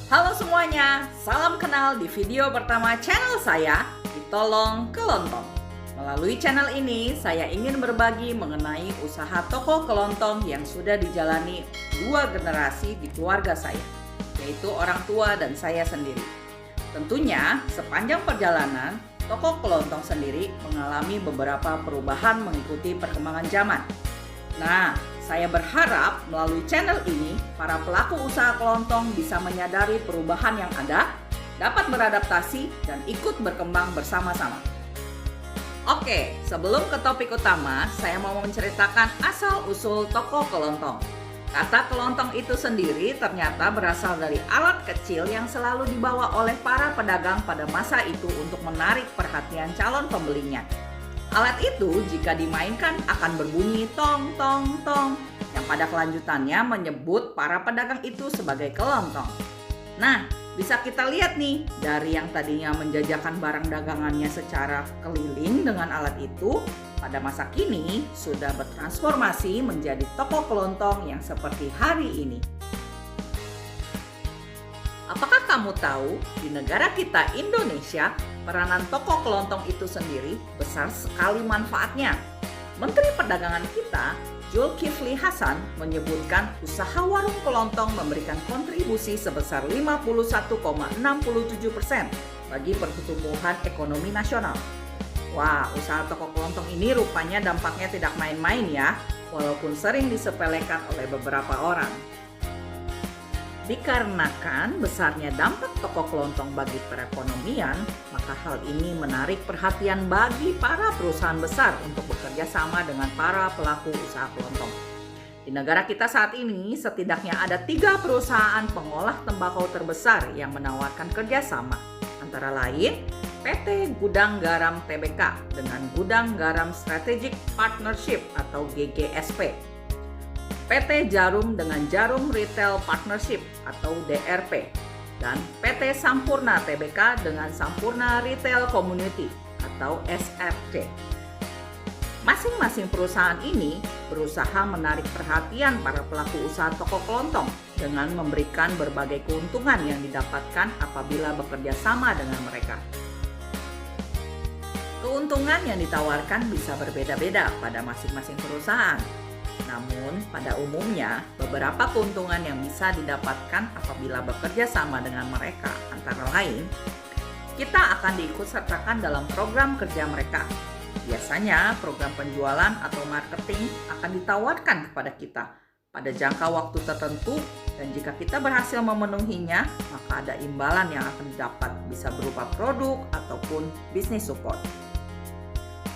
Halo semuanya, salam kenal di video pertama channel saya, Ditolong Kelontong. Melalui channel ini, saya ingin berbagi mengenai usaha toko kelontong yang sudah dijalani 2 generasi di keluarga saya, yaitu orang tua dan saya sendiri. Tentunya, sepanjang perjalanan, toko kelontong sendiri mengalami beberapa perubahan mengikuti perkembangan zaman. Nah, saya berharap melalui channel ini, para pelaku usaha kelontong bisa menyadari perubahan yang ada, dapat beradaptasi, dan ikut berkembang bersama-sama. Oke, sebelum ke topik utama, saya mau menceritakan asal-usul toko kelontong. Kata kelontong itu sendiri ternyata berasal dari alat kecil yang selalu dibawa oleh para pedagang pada masa itu untuk menarik perhatian calon pembelinya. Alat itu jika dimainkan akan berbunyi tong tong tong yang pada kelanjutannya menyebut para pedagang itu sebagai kelontong. Nah, bisa kita lihat nih dari yang tadinya menjajakan barang dagangannya secara keliling dengan alat itu, pada masa kini sudah bertransformasi menjadi toko kelontong yang seperti hari ini. Apakah kamu tahu di negara kita Indonesia, peranan toko kelontong itu sendiri besar sekali manfaatnya? Menteri Perdagangan kita, Zulkifli Hasan, menyebutkan usaha warung kelontong memberikan kontribusi sebesar 51,67% bagi pertumbuhan ekonomi nasional. Wah, usaha toko kelontong ini rupanya dampaknya tidak main-main ya, walaupun sering disepelekan oleh beberapa orang. Dikarenakan besarnya dampak toko kelontong bagi perekonomian, maka hal ini menarik perhatian bagi para perusahaan besar untuk bekerja sama dengan para pelaku usaha kelontong. Di negara kita saat ini, setidaknya ada 3 perusahaan pengolah tembakau terbesar yang menawarkan kerjasama, antara lain PT Gudang Garam Tbk dengan Gudang Garam Strategic Partnership atau GGSP, PT Jarum dengan Jarum Retail Partnership atau DRP, dan PT Sampurna Tbk dengan Sampurna Retail Community atau SRC. Masing-masing perusahaan ini berusaha menarik perhatian para pelaku usaha toko kelontong dengan memberikan berbagai keuntungan yang didapatkan apabila bekerja sama dengan mereka. Keuntungan yang ditawarkan bisa berbeda-beda pada masing-masing perusahaan. Namun, pada umumnya, beberapa keuntungan yang bisa didapatkan apabila bekerja sama dengan mereka, antara lain, kita akan diikutsertakan dalam program kerja mereka. Biasanya, program penjualan atau marketing akan ditawarkan kepada kita pada jangka waktu tertentu, dan jika kita berhasil memenuhinya, maka ada imbalan yang akan didapat, bisa berupa produk ataupun bisnis support.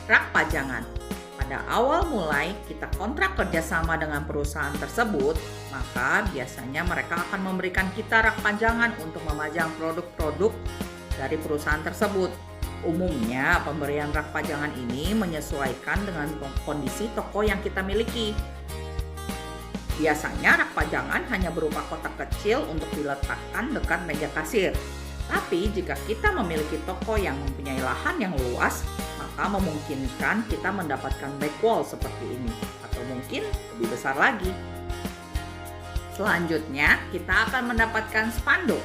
Rak pajangan. Pada awal mulai kita kontrak kerjasama dengan perusahaan tersebut, maka biasanya mereka akan memberikan kita rak pajangan untuk memajang produk-produk dari perusahaan tersebut. Umumnya pemberian rak pajangan ini menyesuaikan dengan kondisi toko yang kita miliki. Biasanya rak pajangan hanya berupa kotak kecil untuk diletakkan dekat meja kasir. Tapi jika kita memiliki toko yang mempunyai lahan yang luas, maka memungkinkan kita mendapatkan back wall seperti ini, atau mungkin lebih besar lagi. Selanjutnya, kita akan mendapatkan spanduk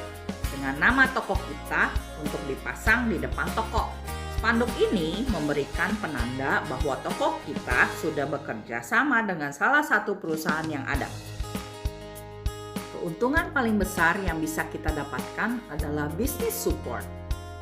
dengan nama toko kita untuk dipasang di depan toko. Spanduk ini memberikan penanda bahwa toko kita sudah bekerja sama dengan salah satu perusahaan yang ada. Keuntungan paling besar yang bisa kita dapatkan adalah business support.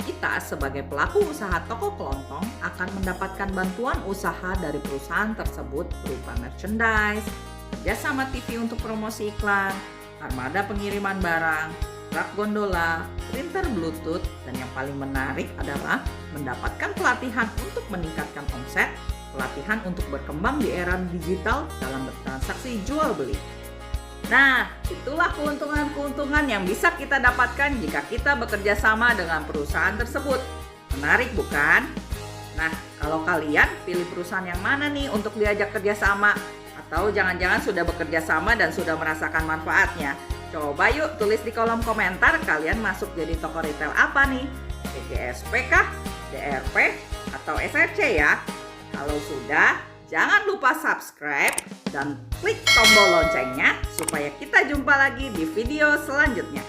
Kita sebagai pelaku usaha toko kelontong akan mendapatkan bantuan usaha dari perusahaan tersebut berupa merchandise, kerjasama TV untuk promosi iklan, armada pengiriman barang, rak gondola, printer Bluetooth, dan yang paling menarik adalah mendapatkan pelatihan untuk meningkatkan omset, pelatihan untuk berkembang di era digital dalam bertransaksi jual beli. Nah, itulah keuntungan-keuntungan yang bisa kita dapatkan jika kita bekerja sama dengan perusahaan tersebut. Menarik bukan? Nah, kalau kalian pilih perusahaan yang mana nih untuk diajak kerja sama? Atau jangan-jangan sudah bekerja sama dan sudah merasakan manfaatnya? Coba yuk tulis di kolom komentar kalian masuk jadi toko retail apa nih? GGSP kah? DRP? Atau SRC ya? Kalau sudah, jangan lupa subscribe dan klik tombol loncengnya supaya kita jumpa lagi di video selanjutnya.